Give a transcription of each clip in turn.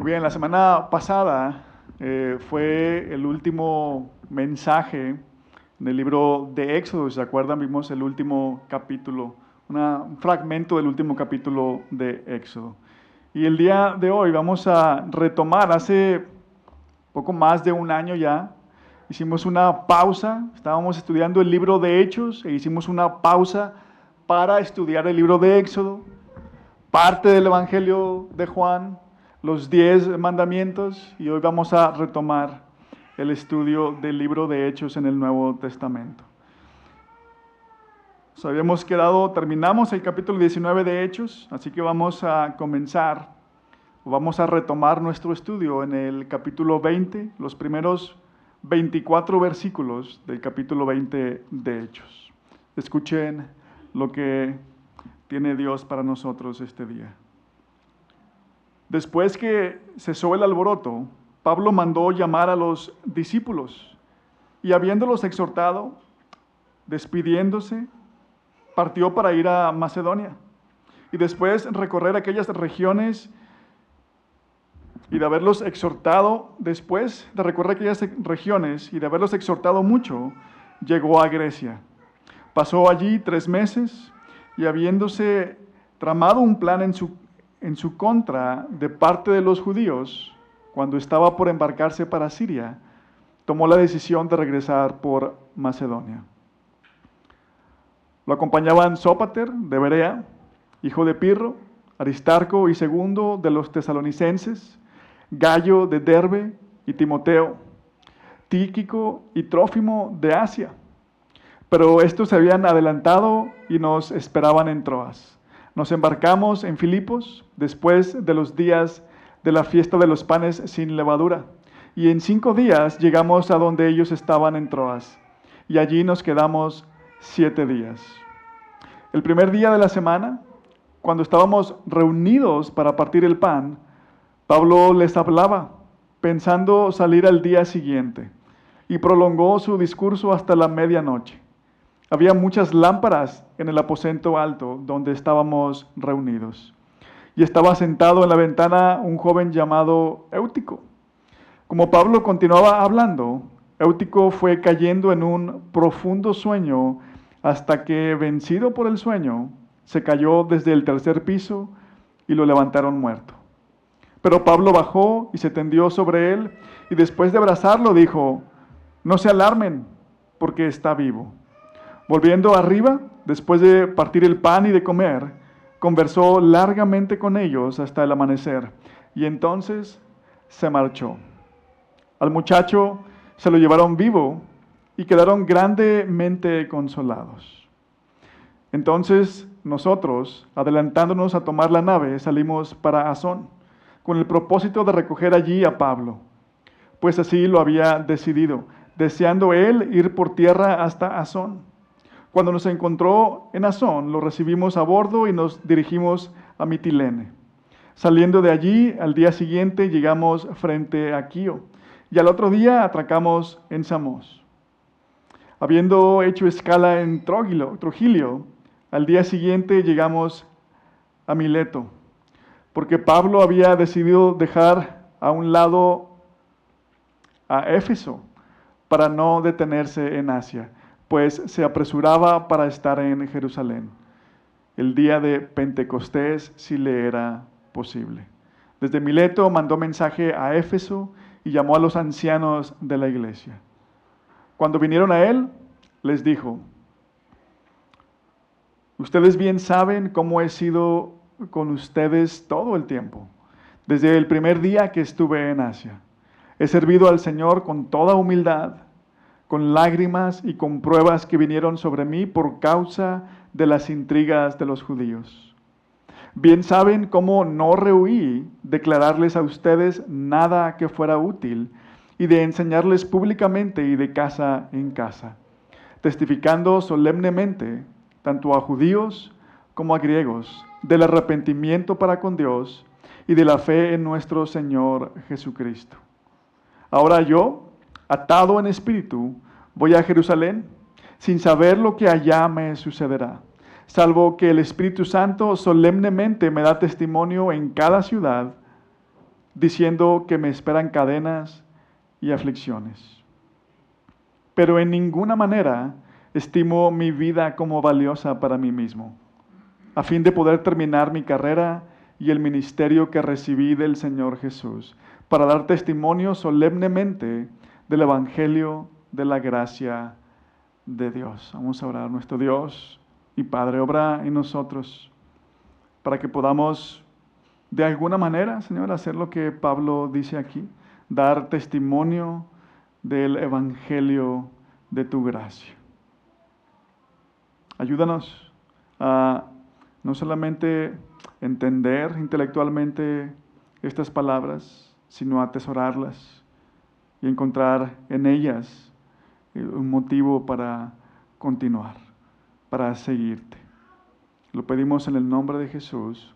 Muy bien, la semana pasada fue el último mensaje del libro de Éxodo. Si se acuerdan, vimos el último capítulo, un fragmento del último capítulo de Éxodo. Y el día de hoy vamos a retomar, hace poco más de un año ya, hicimos una pausa, estábamos estudiando el libro de Hechos e hicimos una pausa para estudiar el libro de Éxodo, parte del Evangelio de Juan, los 10 mandamientos, y hoy vamos a retomar el estudio del libro de Hechos en el Nuevo Testamento. Terminamos el capítulo 19 de Hechos, así que vamos a retomar nuestro estudio en el capítulo 20, los primeros 24 versículos del capítulo 20 de Hechos. Escuchen lo que tiene Dios para nosotros este día. Después que cesó el alboroto, Pablo mandó llamar a los discípulos y habiéndolos exhortado, despidiéndose, partió para ir a Macedonia y después recorrer aquellas regiones y de haberlos exhortado, mucho, llegó a Grecia. Pasó allí 3 meses y habiéndose tramado un plan en su contra de parte de los judíos, cuando estaba por embarcarse para Siria, tomó la decisión de regresar por Macedonia. Lo acompañaban Sópater de Berea, hijo de Pirro, Aristarco y Segundo de los tesalonicenses, Gallo de Derbe y Timoteo, Tíquico y Trófimo de Asia. Pero estos se habían adelantado y nos esperaban en Troas. Nos embarcamos en Filipos después de los días de la fiesta de los panes sin levadura. Y en 5 días llegamos a donde ellos estaban en Troas. Y allí nos quedamos 7 días. El primer día de la semana, cuando estábamos reunidos para partir el pan, Pablo les hablaba, pensando salir al día siguiente, y prolongó su discurso hasta la medianoche. Había muchas lámparas en el aposento alto donde estábamos reunidos. Y estaba sentado en la ventana un joven llamado Eutico. Como Pablo continuaba hablando, Eutico fue cayendo en un profundo sueño hasta que, vencido por el sueño, se cayó desde el 3er piso y lo levantaron muerto. Pero Pablo bajó y se tendió sobre él y después de abrazarlo dijo: «No se alarmen, porque está vivo». Volviendo arriba, después de partir el pan y de comer, conversó largamente con ellos hasta el amanecer, y entonces se marchó. Al muchacho se lo llevaron vivo y quedaron grandemente consolados. Entonces nosotros, adelantándonos a tomar la nave, salimos para Asón, con el propósito de recoger allí a Pablo, pues así lo había decidido, deseando él ir por tierra hasta Asón. Cuando nos encontró en Asón, lo recibimos a bordo y nos dirigimos a Mitilene. Saliendo de allí, al día siguiente llegamos frente a Quío, y al otro día atracamos en Samos. Habiendo hecho escala en Trogilio, al día siguiente llegamos a Mileto, porque Pablo había decidido dejar a un lado a Éfeso para no detenerse en Asia, pues se apresuraba para estar en Jerusalén el día de Pentecostés, si le era posible. Desde Mileto mandó mensaje a Éfeso y llamó a los ancianos de la iglesia. Cuando vinieron a él, les dijo: «Ustedes bien saben cómo he sido con ustedes todo el tiempo, desde el primer día que estuve en Asia. He servido al Señor con toda humildad, con lágrimas y con pruebas que vinieron sobre mí por causa de las intrigas de los judíos. Bien saben cómo no rehuí declararles a ustedes nada que fuera útil y de enseñarles públicamente y de casa en casa, testificando solemnemente, tanto a judíos como a griegos, del arrepentimiento para con Dios y de la fe en nuestro Señor Jesucristo. Ahora yo, atado en espíritu, voy a Jerusalén, sin saber lo que allá me sucederá, salvo que el Espíritu Santo solemnemente me da testimonio en cada ciudad diciendo que me esperan cadenas y aflicciones. Pero en ninguna manera estimo mi vida como valiosa para mí mismo, a fin de poder terminar mi carrera y el ministerio que recibí del Señor Jesús, para dar testimonio solemnemente del Evangelio de la gracia de Dios. Vamos a orar. Nuestro Dios y Padre, obra en nosotros para que podamos de alguna manera, Señor, hacer lo que Pablo dice aquí, dar testimonio del Evangelio de tu gracia. Ayúdanos a no solamente entender intelectualmente estas palabras, sino a atesorarlas y encontrar en ellas un motivo para continuar, para seguirte. Lo pedimos en el nombre de Jesús.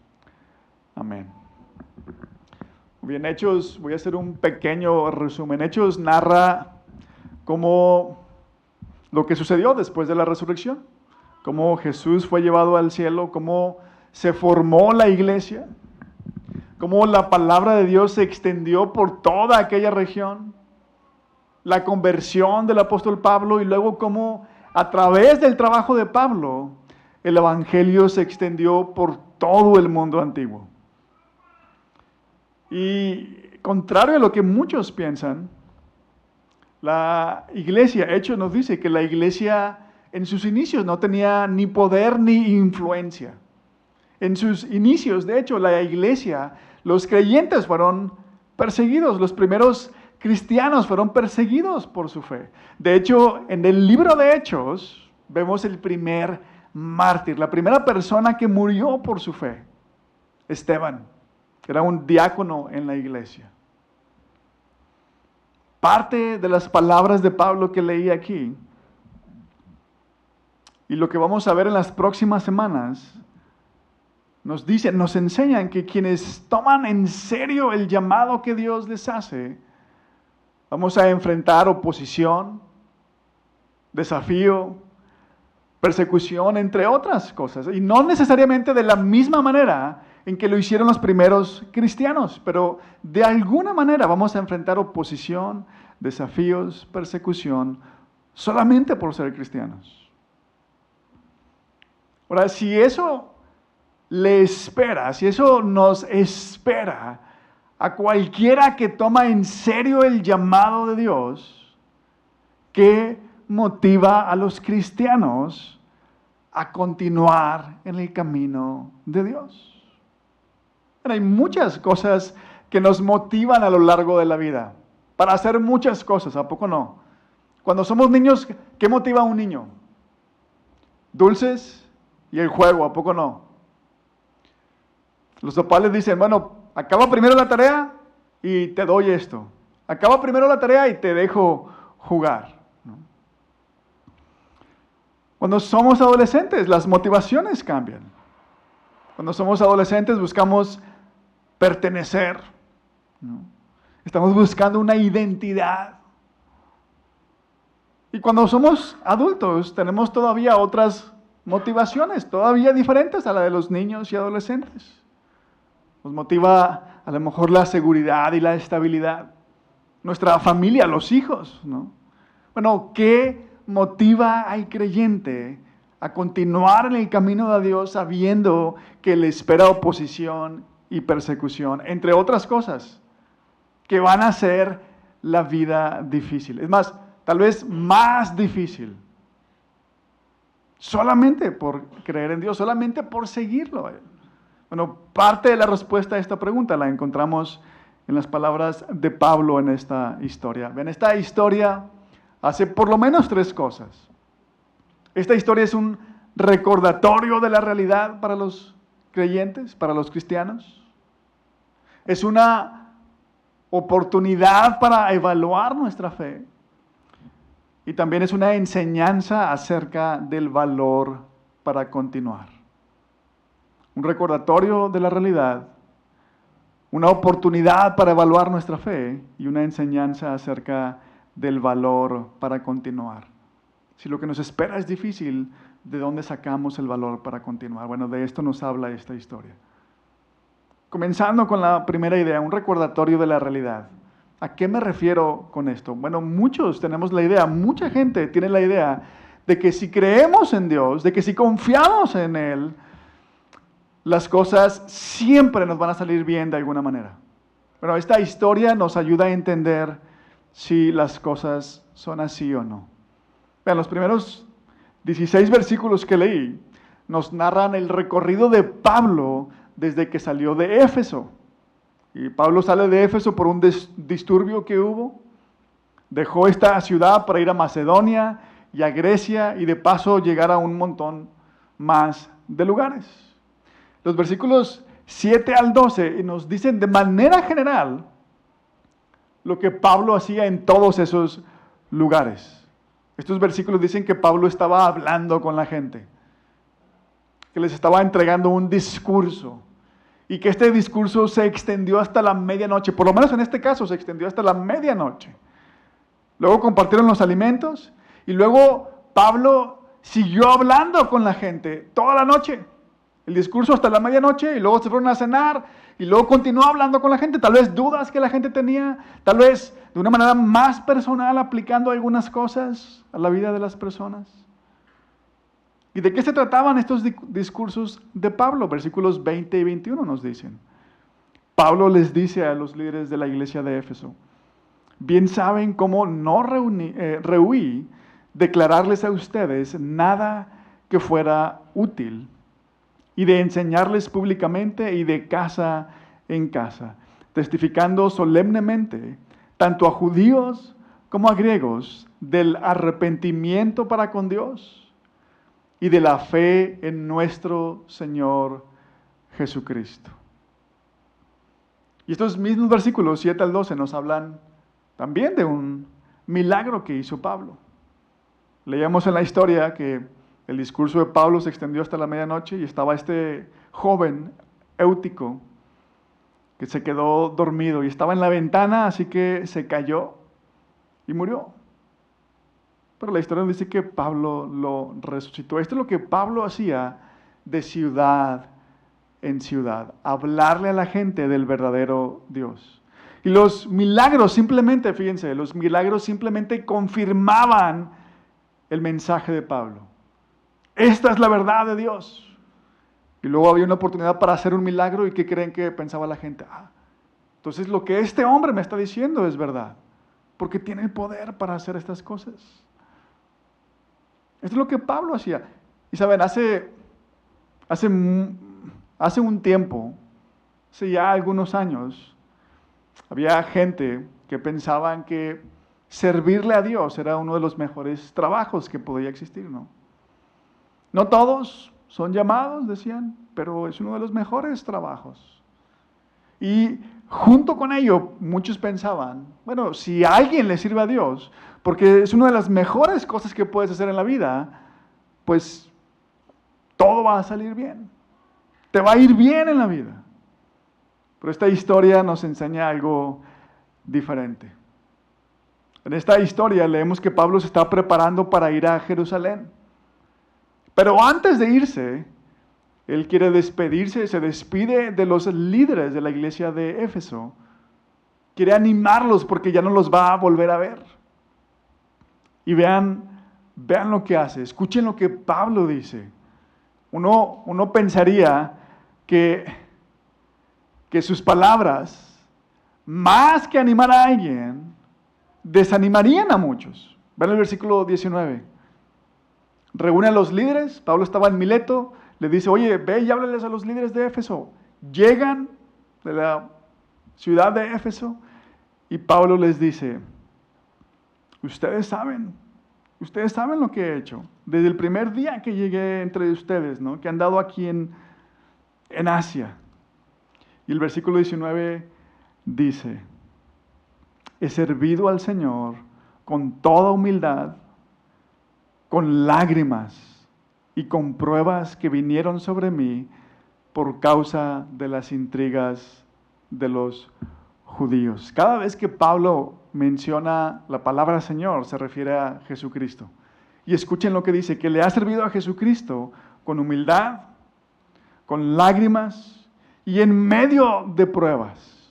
Amén. Bien, Hechos, voy a hacer un pequeño resumen. Hechos narra cómo lo que sucedió después de la resurrección, cómo Jesús fue llevado al cielo, cómo se formó la iglesia, cómo la palabra de Dios se extendió por toda aquella región, la conversión del apóstol Pablo y luego cómo a través del trabajo de Pablo el evangelio se extendió por todo el mundo antiguo. Y contrario a lo que muchos piensan, la iglesia, Hechos nos dice que la iglesia en sus inicios no tenía ni poder ni influencia. En sus inicios, de hecho, la iglesia, los creyentes fueron perseguidos, los primeros cristianos fueron perseguidos por su fe. De hecho, en el libro de Hechos vemos el primer mártir, la primera persona que murió por su fe, Esteban, que era un diácono en la iglesia. Parte de las palabras de Pablo que leí aquí, y lo que vamos a ver en las próximas semanas, nos enseñan que quienes toman en serio el llamado que Dios les hace, vamos a enfrentar oposición, desafío, persecución, entre otras cosas. Y no necesariamente de la misma manera en que lo hicieron los primeros cristianos, pero de alguna manera vamos a enfrentar oposición, desafíos, persecución, solamente por ser cristianos. Ahora, si eso le espera, si eso nos espera a cualquiera que toma en serio el llamado de Dios, ¿qué motiva a los cristianos a continuar en el camino de Dios? Hay muchas cosas que nos motivan a lo largo de la vida, para hacer muchas cosas, ¿a poco no? Cuando somos niños, ¿qué motiva a un niño? Dulces y el juego, ¿a poco no? Los papás les dicen, bueno, acaba primero la tarea y te doy esto. Acaba primero la tarea y te dejo jugar, ¿no? Cuando somos adolescentes, las motivaciones cambian. Cuando somos adolescentes buscamos pertenecer, ¿no? Estamos buscando una identidad. Y cuando somos adultos tenemos todavía otras motivaciones, todavía diferentes a la de los niños y adolescentes. Nos motiva a lo mejor la seguridad y la estabilidad. Nuestra familia, los hijos, ¿no? Bueno, ¿qué motiva al creyente a continuar en el camino de Dios sabiendo que le espera oposición y persecución, entre otras cosas, que van a hacer la vida difícil? Es más, tal vez más difícil. Solamente por creer en Dios, solamente por seguirlo. Bueno, parte de la respuesta a esta pregunta la encontramos en las palabras de Pablo en esta historia. En esta historia hace por lo menos tres cosas. Esta historia es un recordatorio de la realidad para los creyentes, para los cristianos. Es una oportunidad para evaluar nuestra fe. Y también es una enseñanza acerca del valor para continuar. Un recordatorio de la realidad, una oportunidad para evaluar nuestra fe y una enseñanza acerca del valor para continuar. Si lo que nos espera es difícil, ¿de dónde sacamos el valor para continuar? Bueno, de esto nos habla esta historia. Comenzando con la primera idea, un recordatorio de la realidad. ¿A qué me refiero con esto? Bueno, muchos tenemos la idea, mucha gente tiene la idea de que si creemos en Dios, de que si confiamos en Él, las cosas siempre nos van a salir bien de alguna manera. Bueno, esta historia nos ayuda a entender si las cosas son así o no. Vean, los primeros 16 versículos que leí nos narran el recorrido de Pablo desde que salió de Éfeso. Y Pablo sale de Éfeso por un disturbio que hubo. Dejó esta ciudad para ir a Macedonia y a Grecia y de paso llegar a un montón más de lugares. Los versículos 7 al 12 nos dicen de manera general lo que Pablo hacía en todos esos lugares. Estos versículos dicen que Pablo estaba hablando con la gente, que les estaba entregando un discurso y que este discurso se extendió hasta la medianoche, por lo menos en este caso se extendió hasta la medianoche. Luego compartieron los alimentos y luego Pablo siguió hablando con la gente toda la noche. El discurso hasta la medianoche y luego se fueron a cenar y luego continuó hablando con la gente. Tal vez dudas que la gente tenía, tal vez de una manera más personal aplicando algunas cosas a la vida de las personas. ¿Y de qué se trataban estos discursos de Pablo? Versículos 20 y 21 nos dicen. Pablo les dice a los líderes de la iglesia de Éfeso: bien saben cómo no rehuí declararles a ustedes nada que fuera útil y de enseñarles públicamente y de casa en casa, testificando solemnemente, tanto a judíos como a griegos, del arrepentimiento para con Dios y de la fe en nuestro Señor Jesucristo. Y estos mismos versículos 7 al 12 nos hablan también de un milagro que hizo Pablo. Leíamos en la historia que el discurso de Pablo se extendió hasta la medianoche y estaba este joven Éutico que se quedó dormido y estaba en la ventana, así que se cayó y murió. Pero la historia dice que Pablo lo resucitó. Esto es lo que Pablo hacía de ciudad en ciudad, hablarle a la gente del verdadero Dios. Y los milagros simplemente, fíjense, los milagros simplemente confirmaban el mensaje de Pablo. Esta es la verdad de Dios. Y luego había una oportunidad para hacer un milagro y ¿qué creen que pensaba la gente? Entonces lo que este hombre me está diciendo es verdad, porque tiene el poder para hacer estas cosas. Esto es lo que Pablo hacía. Y saben, hace un tiempo, hace ya algunos años, había gente que pensaban que servirle a Dios era uno de los mejores trabajos que podía existir, ¿no? No todos son llamados, decían, pero es uno de los mejores trabajos. Y junto con ello, muchos pensaban, bueno, si alguien le sirve a Dios, porque es una de las mejores cosas que puedes hacer en la vida, pues todo va a salir bien. Te va a ir bien en la vida. Pero esta historia nos enseña algo diferente. En esta historia leemos que Pablo se está preparando para ir a Jerusalén. Pero antes de irse, él quiere despedirse, se despide de los líderes de la iglesia de Éfeso. Quiere animarlos porque ya no los va a volver a ver. Y vean lo que hace, escuchen lo que Pablo dice. Uno pensaría que sus palabras, más que animar a alguien, desanimarían a muchos. Vean el versículo 19. Reúne a los líderes, Pablo estaba en Mileto, le dice, oye, ve y háblales a los líderes de Éfeso. Llegan de la ciudad de Éfeso y Pablo les dice, ustedes saben lo que he hecho. Desde el primer día que llegué entre ustedes, ¿no? Que han dado aquí en Asia. Y el versículo 19 dice, he servido al Señor con toda humildad, con lágrimas y con pruebas que vinieron sobre mí por causa de las intrigas de los judíos. Cada vez que Pablo menciona la palabra Señor, se refiere a Jesucristo. Y escuchen lo que dice, que le ha servido a Jesucristo con humildad, con lágrimas y en medio de pruebas.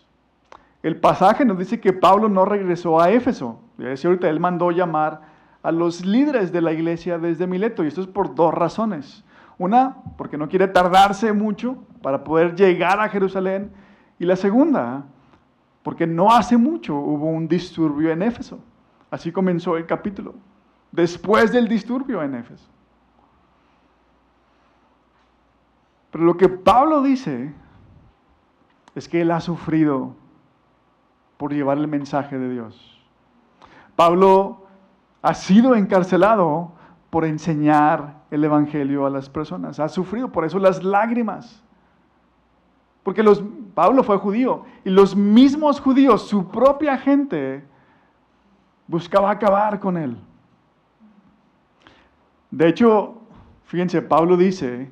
El pasaje nos dice que Pablo no regresó a Éfeso. Y ahorita él mandó llamar a los líderes de la iglesia desde Mileto, y esto es por dos razones. Una, porque no quiere tardarse mucho para poder llegar a Jerusalén, y la segunda, porque no hace mucho hubo un disturbio en Éfeso. Así comenzó el capítulo, después del disturbio en Éfeso. Pero lo que Pablo dice es que él ha sufrido por llevar el mensaje de Dios. Pablo ha sido encarcelado por enseñar el evangelio a las personas. Ha sufrido por eso las lágrimas. Porque Pablo fue judío y los mismos judíos, su propia gente, buscaba acabar con él. De hecho, fíjense, Pablo dice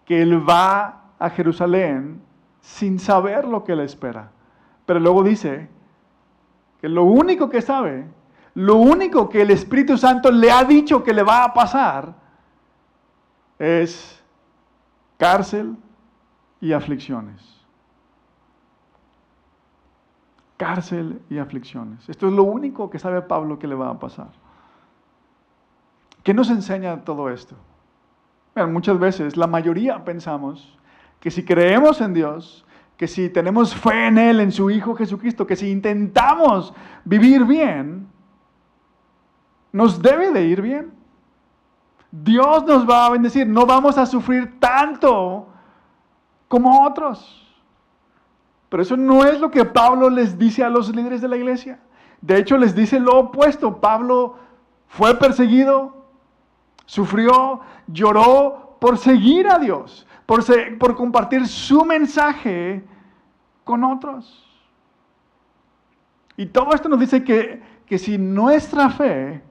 que él va a Jerusalén sin saber lo que le espera. Pero luego dice que lo único que sabe, lo único que el Espíritu Santo le ha dicho que le va a pasar es cárcel y aflicciones. Cárcel y aflicciones. Esto es lo único que sabe Pablo que le va a pasar. ¿Qué nos enseña todo esto? Bueno, muchas veces, la mayoría pensamos que si creemos en Dios, que si tenemos fe en Él, en su Hijo Jesucristo, que si intentamos vivir bien, nos debe de ir bien. Dios nos va a bendecir, no vamos a sufrir tanto como otros. Pero eso no es lo que Pablo les dice a los líderes de la iglesia. De hecho, les dice lo opuesto. Pablo fue perseguido, sufrió, lloró por seguir a Dios, por compartir su mensaje con otros. Y todo esto nos dice que si nuestra fe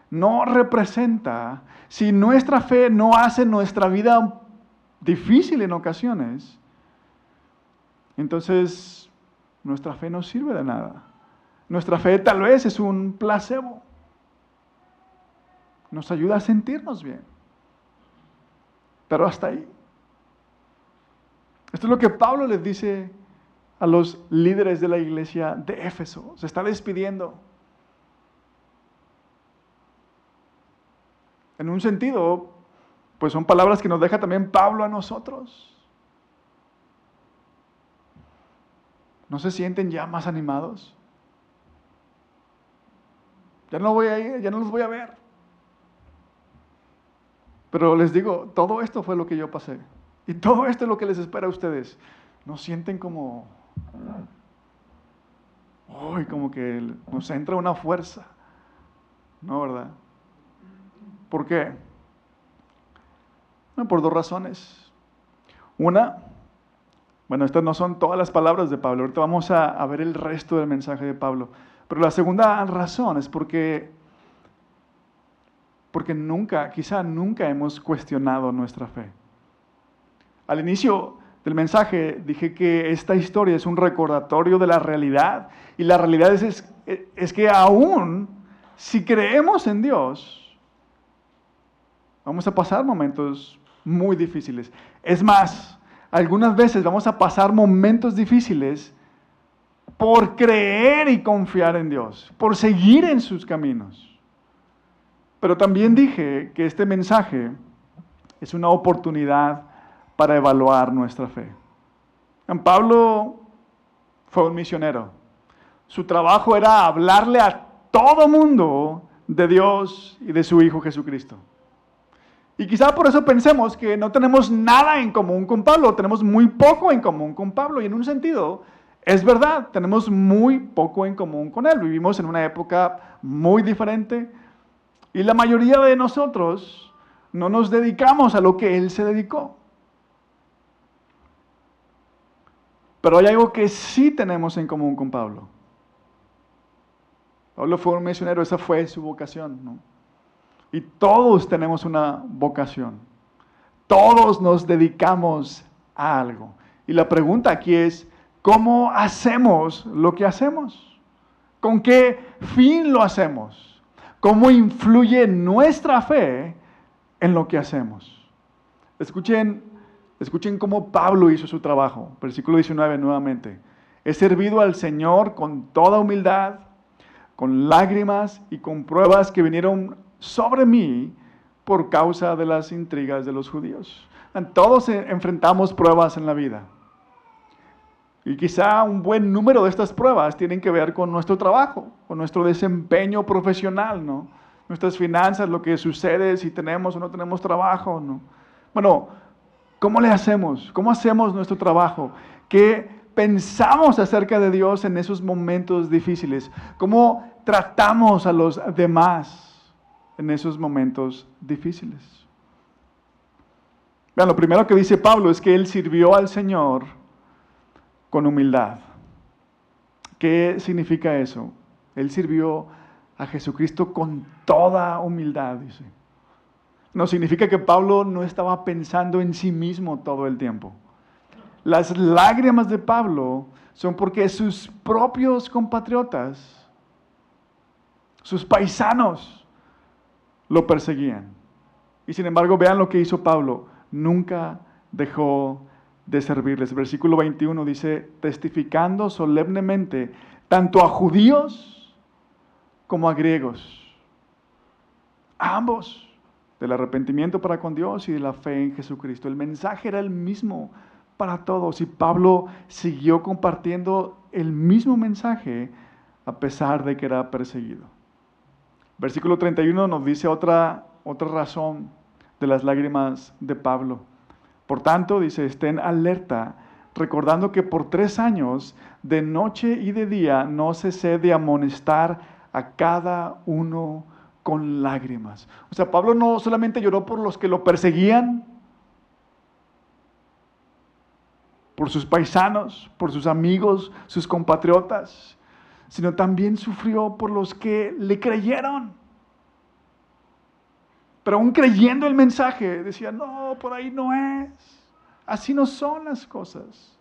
no representa, si nuestra fe no hace nuestra vida difícil en ocasiones, entonces nuestra fe no sirve de nada. Nuestra fe tal vez es un placebo. Nos ayuda a sentirnos bien. Pero hasta ahí. Esto es lo que Pablo les dice a los líderes de la iglesia de Éfeso. Se está despidiendo. En un sentido, pues son palabras que nos deja también Pablo a nosotros. ¿No se sienten ya más animados? Ya no voy a ir, ya no los voy a ver. Pero les digo, todo esto fue lo que yo pasé. Y todo esto es lo que les espera a ustedes. ¿No sienten como... uy, como que nos entra una fuerza? ¿No, verdad? ¿Por qué? Bueno, por dos razones. Una, bueno, estas no son todas las palabras de Pablo. Ahorita vamos a ver el resto del mensaje de Pablo. Pero la segunda razón es porque quizá nunca hemos cuestionado nuestra fe. Al inicio del mensaje dije que esta historia es un recordatorio de la realidad. Y la realidad es que aún si creemos en Dios, vamos a pasar momentos muy difíciles. Es más, algunas veces vamos a pasar momentos difíciles por creer y confiar en Dios, por seguir en sus caminos. Pero también dije que este mensaje es una oportunidad para evaluar nuestra fe. Pablo fue un misionero. Su trabajo era hablarle a todo mundo de Dios y de su Hijo Jesucristo. Y quizá por eso pensemos que no tenemos nada en común con Pablo, tenemos muy poco en común con Pablo. Y en un sentido, es verdad, tenemos muy poco en común con él. Vivimos en una época muy diferente y la mayoría de nosotros no nos dedicamos a lo que él se dedicó. Pero hay algo que sí tenemos en común con Pablo. Pablo fue un misionero, esa fue su vocación, ¿no? Y todos tenemos una vocación. Todos nos dedicamos a algo. Y la pregunta aquí es, ¿cómo hacemos lo que hacemos? ¿Con qué fin lo hacemos? ¿Cómo influye nuestra fe en lo que hacemos? Escuchen Escuchen cómo Pablo hizo su trabajo. Versículo 19 nuevamente. He servido al Señor con toda humildad, con lágrimas y con pruebas que vinieron sobre mí por causa de las intrigas de los judíos. Todos enfrentamos pruebas en la vida. Y quizá un buen número de estas pruebas tienen que ver con nuestro trabajo, con nuestro desempeño profesional, ¿no? Nuestras finanzas, lo que sucede si tenemos o no tenemos trabajo, ¿no? Bueno, ¿cómo le hacemos? ¿Cómo hacemos nuestro trabajo? ¿Qué pensamos acerca de Dios en esos momentos difíciles? ¿Cómo tratamos a los demás en esos momentos difíciles? Vean, lo primero que dice Pablo es que él sirvió al Señor con humildad. ¿Qué significa eso? Él sirvió a Jesucristo con toda humildad, dice. No significa que Pablo no estaba pensando en sí mismo todo el tiempo. Las lágrimas de Pablo son porque sus propios compatriotas, sus paisanos, lo perseguían. Y sin embargo, vean lo que hizo Pablo. Nunca dejó de servirles. Versículo 21 dice, testificando solemnemente tanto a judíos como a griegos, a ambos, del arrepentimiento para con Dios y de la fe en Jesucristo. El mensaje era el mismo para todos y Pablo siguió compartiendo el mismo mensaje a pesar de que era perseguido. Versículo 31 nos dice otra razón de las lágrimas de Pablo. Por tanto, dice, estén alerta, recordando que por 3 años, de noche y de día, no cesé de amonestar a cada uno con lágrimas. O sea, Pablo no solamente lloró por los que lo perseguían, por sus paisanos, por sus amigos, sus compatriotas, sino también sufrió por los que le creyeron. Pero aún creyendo el mensaje, decía, no, por ahí no es. Así no son las cosas.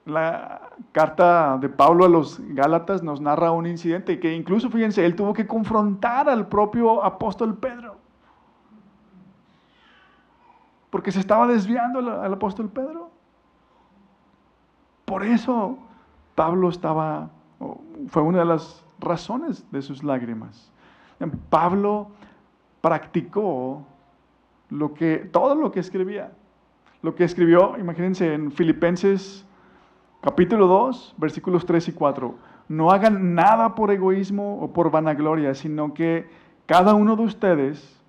La carta de Pablo a los Gálatas nos narra un incidente que incluso, fíjense, él tuvo que confrontar al propio apóstol Pedro. Porque se estaba desviando al apóstol Pedro. Por eso Pablo fue una de las razones de sus lágrimas. Pablo practicó todo lo que escribía. Lo que escribió, imagínense, en Filipenses capítulo 2, versículos 3 y 4. No hagan nada por egoísmo o por vanagloria, sino que cada uno de ustedes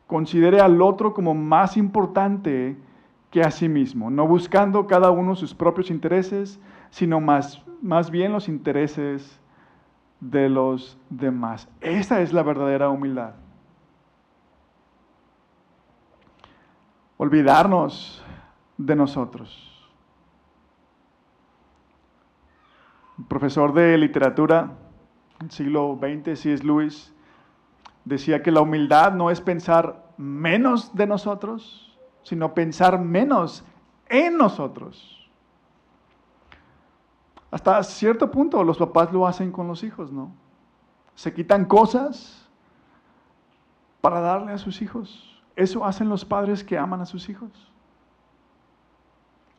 considere al otro como más importante que a sí mismo, no buscando cada uno sus propios intereses, sino más bien los intereses de los demás. Esa es la verdadera humildad. Olvidarnos de nosotros. Un profesor de literatura del siglo XX, C.S. Lewis, decía que la humildad no es pensar menos de nosotros, sino pensar menos en nosotros. Hasta cierto punto los papás lo hacen con los hijos, ¿no? Se quitan cosas para darle a sus hijos. Eso hacen los padres que aman a sus hijos.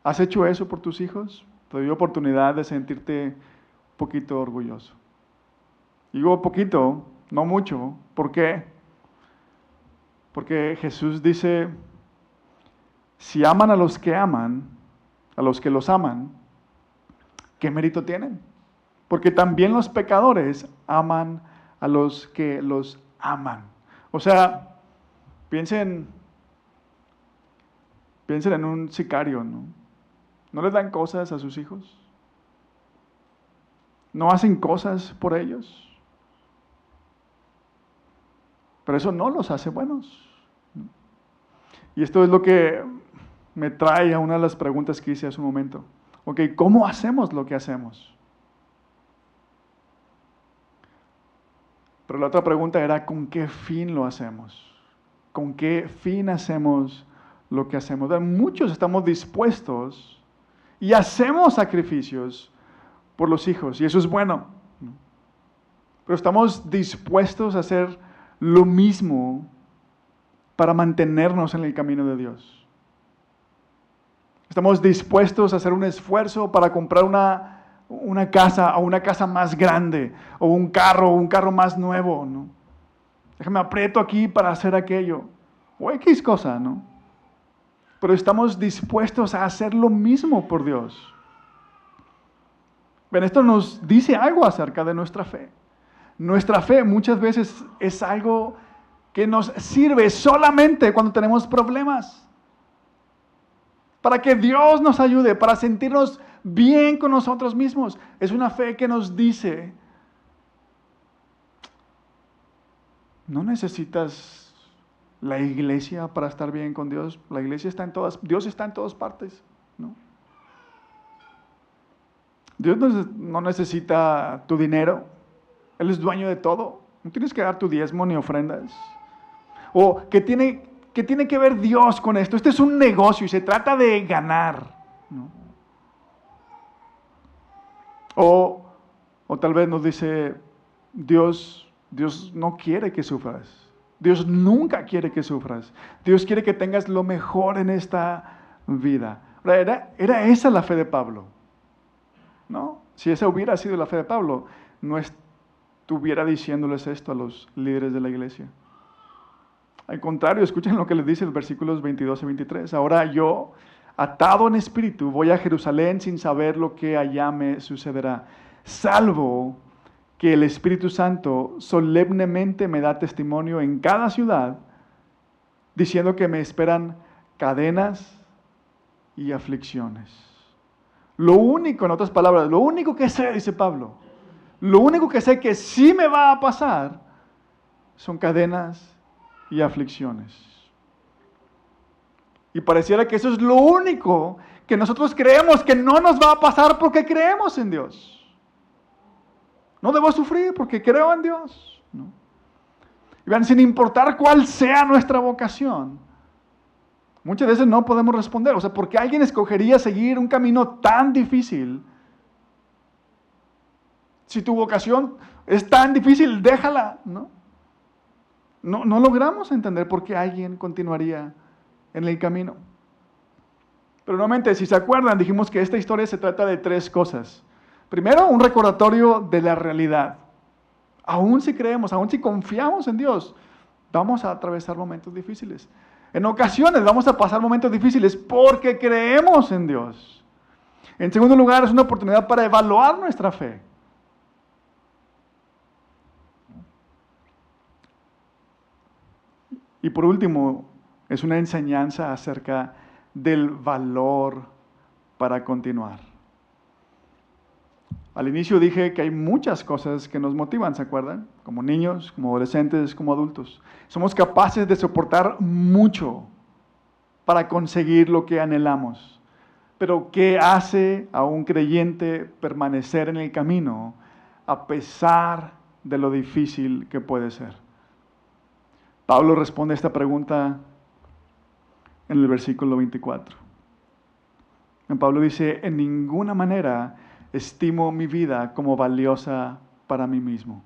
¿Has hecho eso por tus hijos? Te dio oportunidad de sentirte un poquito orgulloso. Digo poquito, no mucho. ¿Por qué? Porque Jesús dice, si aman a los que aman, a los que los aman, ¿qué mérito tienen? Porque también los pecadores aman a los que los aman. O sea, piensen en un sicario, ¿no? ¿No les dan cosas a sus hijos? ¿No hacen cosas por ellos? Pero eso no los hace buenos. Y esto es lo que me trae a una de las preguntas que hice hace un momento. Ok, ¿cómo hacemos lo que hacemos? Pero la otra pregunta era, ¿con qué fin lo hacemos? ¿Con qué fin hacemos lo que hacemos? Muchos estamos dispuestos y hacemos sacrificios por los hijos, y eso es bueno. Pero estamos dispuestos a hacer lo mismo para mantenernos en el camino de Dios. Estamos dispuestos a hacer un esfuerzo para comprar una casa, o una casa más grande, o un carro más nuevo, ¿no? Déjame aprieto aquí para hacer aquello, o X cosa, ¿no? Pero estamos dispuestos a hacer lo mismo por Dios. Ven, esto nos dice algo acerca de nuestra fe. Nuestra fe muchas veces es algo que nos sirve solamente cuando tenemos problemas. Para que Dios nos ayude, para sentirnos bien con nosotros mismos. Es una fe que nos dice, no necesitas la iglesia para estar bien con Dios. La iglesia está en Dios está en todas partes, ¿no? Dios no necesita tu dinero. Él es dueño de todo. No tienes que dar tu diezmo ni ofrendas. O ¿qué tiene que ver Dios con esto? Este es un negocio y se trata de ganar, ¿no? O tal vez nos dice, Dios no quiere que sufras. Dios nunca quiere que sufras. Dios quiere que tengas lo mejor en esta vida. Era esa la fe de Pablo, ¿no? Si esa hubiera sido la fe de Pablo, no estuviera diciéndoles esto a los líderes de la iglesia. Al contrario, escuchen lo que les dice en los versículos 22 y 23. Ahora yo, atado en espíritu, voy a Jerusalén sin saber lo que allá me sucederá, salvo que el Espíritu Santo solemnemente me da testimonio en cada ciudad, diciendo que me esperan cadenas y aflicciones. Lo único, en otras palabras, lo único que sé, dice Pablo, lo único que sé que sí me va a pasar son cadenas y aflicciones. Y pareciera que eso es lo único que nosotros creemos que no nos va a pasar porque creemos en Dios. No debo sufrir porque creo en Dios, ¿no? Y vean, sin importar cuál sea nuestra vocación, muchas veces no podemos responder. O sea, ¿por qué alguien escogería seguir un camino tan difícil? Si tu vocación es tan difícil, déjala, ¿no? No logramos entender por qué alguien continuaría en el camino. Pero nuevamente, si se acuerdan, dijimos que esta historia se trata de tres cosas. Primero, un recordatorio de la realidad. Aún si creemos, aún si confiamos en Dios, vamos a atravesar momentos difíciles. En ocasiones vamos a pasar momentos difíciles porque creemos en Dios. En segundo lugar, es una oportunidad para evaluar nuestra fe. Y por último, es una enseñanza acerca del valor para continuar. Al inicio dije que hay muchas cosas que nos motivan, ¿se acuerdan? Como niños, como adolescentes, como adultos. Somos capaces de soportar mucho para conseguir lo que anhelamos. Pero ¿qué hace a un creyente permanecer en el camino a pesar de lo difícil que puede ser? Pablo responde a esta pregunta en el versículo 24. Pablo dice, en ninguna manera estimo mi vida como valiosa para mí mismo,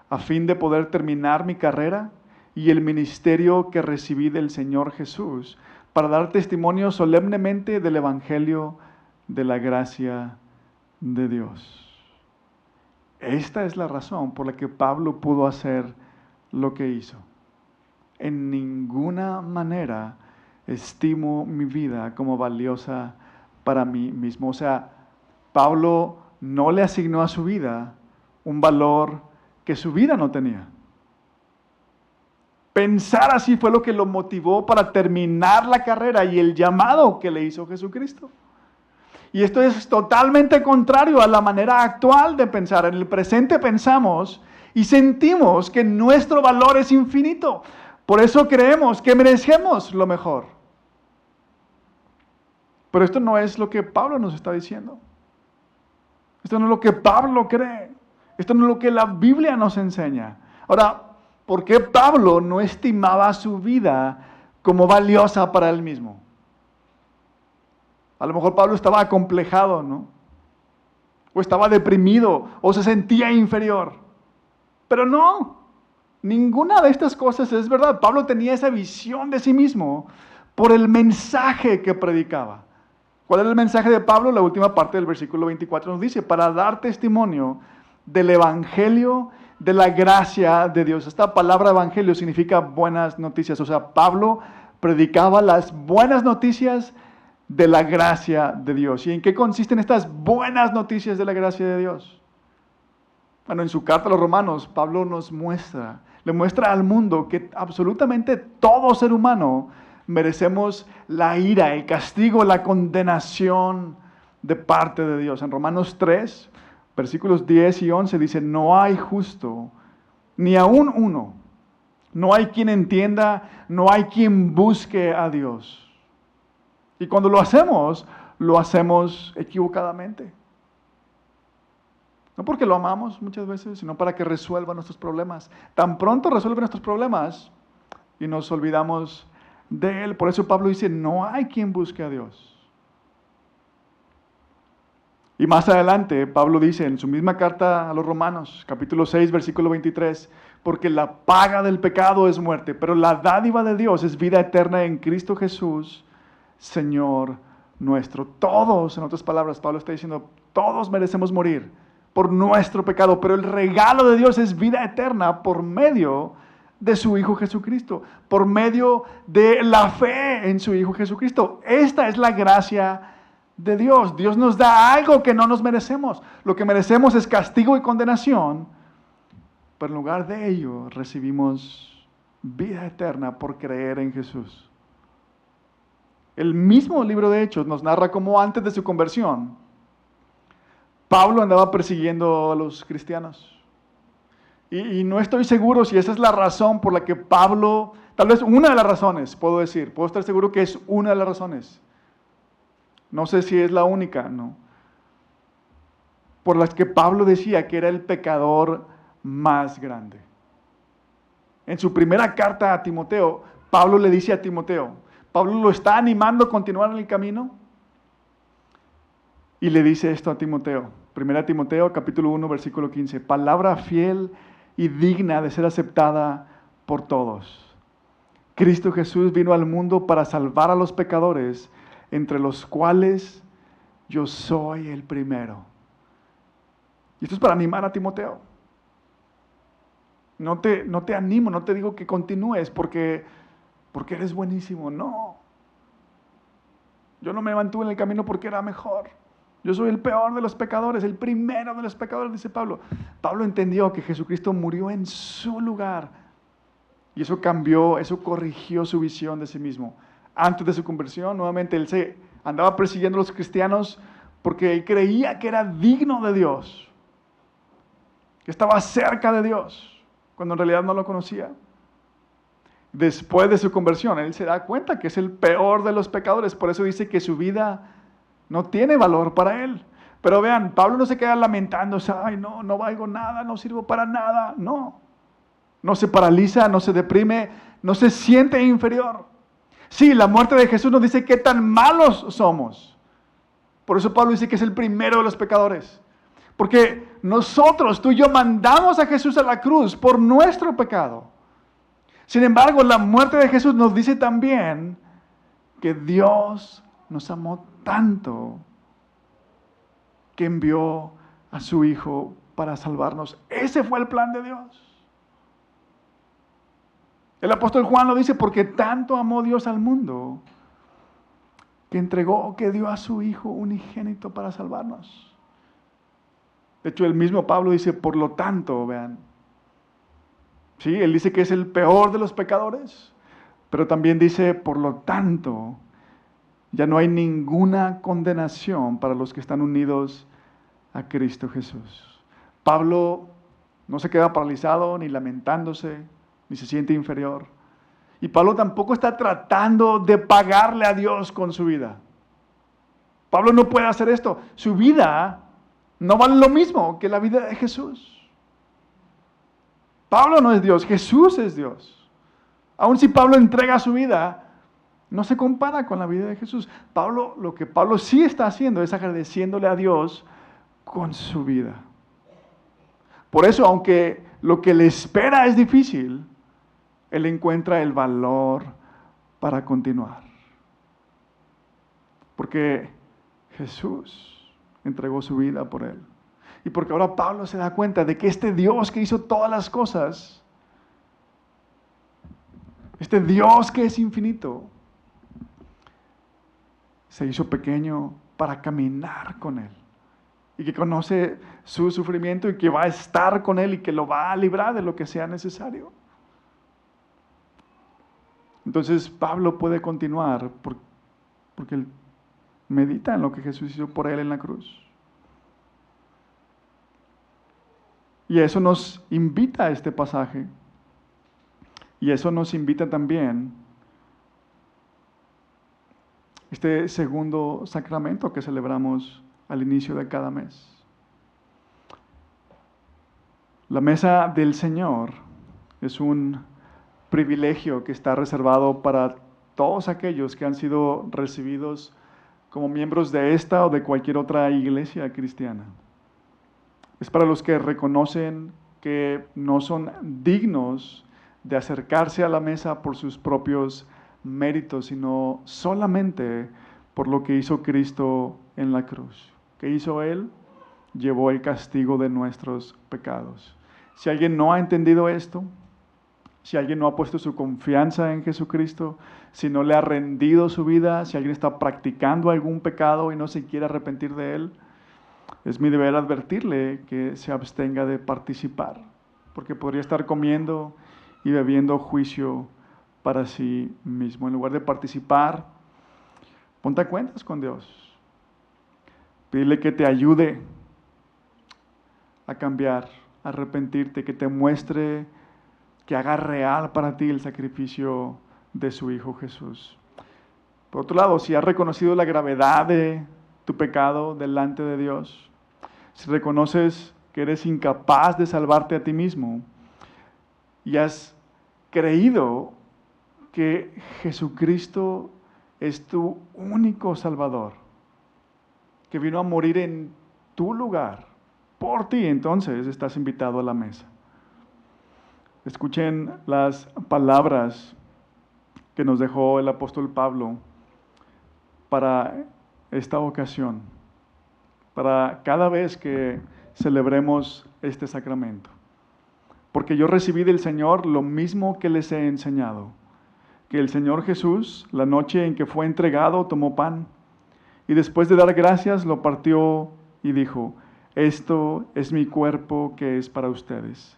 a fin de poder terminar mi carrera y el ministerio que recibí del Señor Jesús, para dar testimonio solemnemente del Evangelio de la gracia de Dios. Esta es la razón por la que Pablo pudo hacer lo que hizo. En ninguna manera estimo mi vida como valiosa para mí mismo. O sea, Pablo no le asignó a su vida un valor que su vida no tenía. Pensar así fue lo que lo motivó para terminar la carrera y el llamado que le hizo Jesucristo. Y esto es totalmente contrario a la manera actual de pensar. En el presente pensamos y sentimos que nuestro valor es infinito. Por eso creemos que merecemos lo mejor. Pero esto no es lo que Pablo nos está diciendo. Esto no es lo que Pablo cree. Esto no es lo que la Biblia nos enseña. Ahora, ¿por qué Pablo no estimaba su vida como valiosa para él mismo? A lo mejor Pablo estaba acomplejado, ¿no? O estaba deprimido, o se sentía inferior. Pero no. Ninguna de estas cosas es verdad. Pablo tenía esa visión de sí mismo por el mensaje que predicaba. ¿Cuál era el mensaje de Pablo? La última parte del versículo 24 nos dice, para dar testimonio del evangelio de la gracia de Dios. Esta palabra evangelio significa buenas noticias. O sea, Pablo predicaba las buenas noticias de la gracia de Dios. ¿Y en qué consisten estas buenas noticias de la gracia de Dios? Bueno, en su carta a los Romanos, Pablo le muestra al mundo que absolutamente todo ser humano merecemos la ira, el castigo, la condenación de parte de Dios. En Romanos 3, versículos 10 y 11 dice, no hay justo, ni aún uno. No hay quien entienda, no hay quien busque a Dios. Y cuando lo hacemos equivocadamente. No porque lo amamos muchas veces, sino para que resuelva nuestros problemas. Tan pronto resuelve nuestros problemas y nos olvidamos de Él. Por eso Pablo dice, no hay quien busque a Dios. Y más adelante, Pablo dice en su misma carta a los Romanos, capítulo 6, versículo 23, porque la paga del pecado es muerte, pero la dádiva de Dios es vida eterna en Cristo Jesús, Señor nuestro. Todos, en otras palabras, Pablo está diciendo, todos merecemos morir por nuestro pecado, pero el regalo de Dios es vida eterna por medio de su Hijo Jesucristo, por medio de la fe en su Hijo Jesucristo. Esta es la gracia de Dios. Dios nos da algo que no nos merecemos. Lo que merecemos es castigo y condenación, pero en lugar de ello recibimos vida eterna por creer en Jesús. El mismo libro de Hechos nos narra cómo antes de su conversión, Pablo andaba persiguiendo a los cristianos. Y no estoy seguro si esa es la razón por la que Pablo, tal vez una de las razones, puedo estar seguro que es una de las razones. No sé si es la única, no. Por las que Pablo decía que era el pecador más grande. En su primera carta a Timoteo, Pablo le dice a Timoteo, Pablo lo está animando a continuar en el camino. Y le dice esto a Timoteo, 1 Timoteo capítulo 1 versículo 15, palabra fiel y digna de ser aceptada por todos. Cristo Jesús vino al mundo para salvar a los pecadores, entre los cuales yo soy el primero. Y esto es para animar a Timoteo. No te animo, no te digo que continúes porque eres buenísimo, no. Yo no me mantuve en el camino porque era mejor. Yo soy el peor de los pecadores, el primero de los pecadores, dice Pablo. Pablo entendió que Jesucristo murió en su lugar. Y eso cambió, eso corrigió su visión de sí mismo. Antes de su conversión, nuevamente él se andaba persiguiendo a los cristianos porque él creía que era digno de Dios, que estaba cerca de Dios, cuando en realidad no lo conocía. Después de su conversión, él se da cuenta que es el peor de los pecadores, por eso dice que su vida no tiene valor para él. Pero vean, Pablo no se queda lamentándose, ay no valgo nada, no sirvo para nada, no. No se paraliza, no se deprime, no se siente inferior. Sí, la muerte de Jesús nos dice qué tan malos somos. Por eso Pablo dice que es el primero de los pecadores. Porque nosotros, tú y yo, mandamos a Jesús a la cruz por nuestro pecado. Sin embargo, la muerte de Jesús nos dice también que Dios nos amó tanto que envió a su Hijo para salvarnos. Ese fue el plan de Dios. El apóstol Juan lo dice, porque tanto amó Dios al mundo, que dio a su Hijo unigénito para salvarnos. De hecho, el mismo Pablo dice, por lo tanto, vean. Sí, él dice que es el peor de los pecadores, pero también dice, por lo tanto, ya no hay ninguna condenación para los que están unidos a Cristo Jesús. Pablo no se queda paralizado, ni lamentándose, ni se siente inferior. Y Pablo tampoco está tratando de pagarle a Dios con su vida. Pablo no puede hacer esto. Su vida no vale lo mismo que la vida de Jesús. Pablo no es Dios, Jesús es Dios. Aun si Pablo entrega su vida, no se compara con la vida de Jesús. Lo que Pablo sí está haciendo es agradeciéndole a Dios con su vida. Por eso, aunque lo que le espera es difícil, él encuentra el valor para continuar. Porque Jesús entregó su vida por él. Y porque ahora Pablo se da cuenta de que este Dios que hizo todas las cosas, este Dios que es infinito, se hizo pequeño para caminar con él. Y que conoce su sufrimiento y que va a estar con él y que lo va a librar de lo que sea necesario. Entonces Pablo puede continuar porque él medita en lo que Jesús hizo por él en la cruz. Y eso nos invita a este pasaje. Y eso nos invita también este segundo sacramento que celebramos al inicio de cada mes. La mesa del Señor es un privilegio que está reservado para todos aquellos que han sido recibidos como miembros de esta o de cualquier otra iglesia cristiana. Es para los que reconocen que no son dignos de acercarse a la mesa por sus propios méritos, sino solamente por lo que hizo Cristo en la cruz. ¿Qué hizo Él? Llevó el castigo de nuestros pecados. Si alguien no ha entendido esto, si alguien no ha puesto su confianza en Jesucristo, si no le ha rendido su vida, si alguien está practicando algún pecado y no se quiere arrepentir de él, es mi deber advertirle que se abstenga de participar, porque podría estar comiendo y bebiendo juicio para sí mismo. En lugar de participar, ponte a cuentas con Dios. Pídele que te ayude a cambiar, a arrepentirte, que te muestre, que haga real para ti el sacrificio de su Hijo Jesús. Por otro lado, si has reconocido la gravedad de tu pecado delante de Dios, si reconoces que eres incapaz de salvarte a ti mismo y has creído que Jesucristo es tu único Salvador, que vino a morir en tu lugar, por ti, entonces estás invitado a la mesa. Escuchen las palabras que nos dejó el apóstol Pablo para esta ocasión, para cada vez que celebremos este sacramento. Porque yo recibí del Señor lo mismo que les he enseñado, que el Señor Jesús, la noche en que fue entregado, tomó pan y después de dar gracias lo partió y dijo: esto es mi cuerpo que es para ustedes.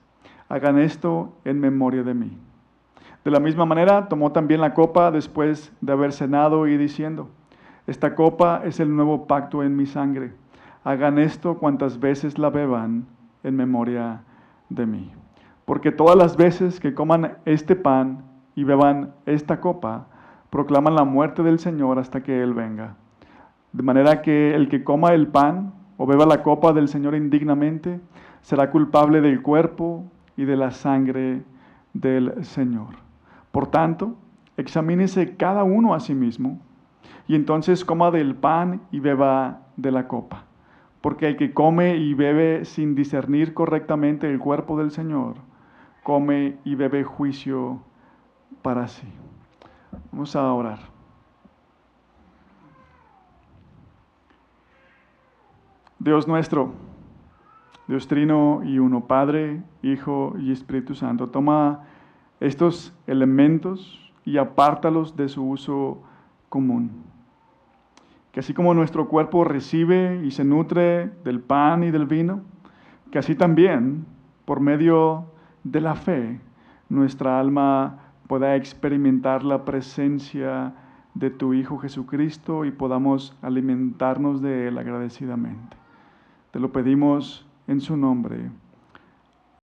Hagan esto en memoria de mí. De la misma manera, tomó también la copa después de haber cenado y diciendo: esta copa es el nuevo pacto en mi sangre. Hagan esto cuantas veces la beban en memoria de mí. Porque todas las veces que coman este pan y beban esta copa, proclaman la muerte del Señor hasta que Él venga. De manera que el que coma el pan o beba la copa del Señor indignamente, será culpable del cuerpo y de la sangre del Señor. Por tanto, examínese cada uno a sí mismo, y entonces coma del pan y beba de la copa. Porque el que come y bebe sin discernir correctamente el cuerpo del Señor, come y bebe juicio para sí. Vamos a orar. Dios nuestro, Dios Trino y Uno, Padre, Hijo y Espíritu Santo, toma estos elementos y apártalos de su uso común. Que así como nuestro cuerpo recibe y se nutre del pan y del vino, que así también, por medio de la fe, nuestra alma pueda experimentar la presencia de tu Hijo Jesucristo y podamos alimentarnos de Él agradecidamente. Te lo pedimos en su nombre.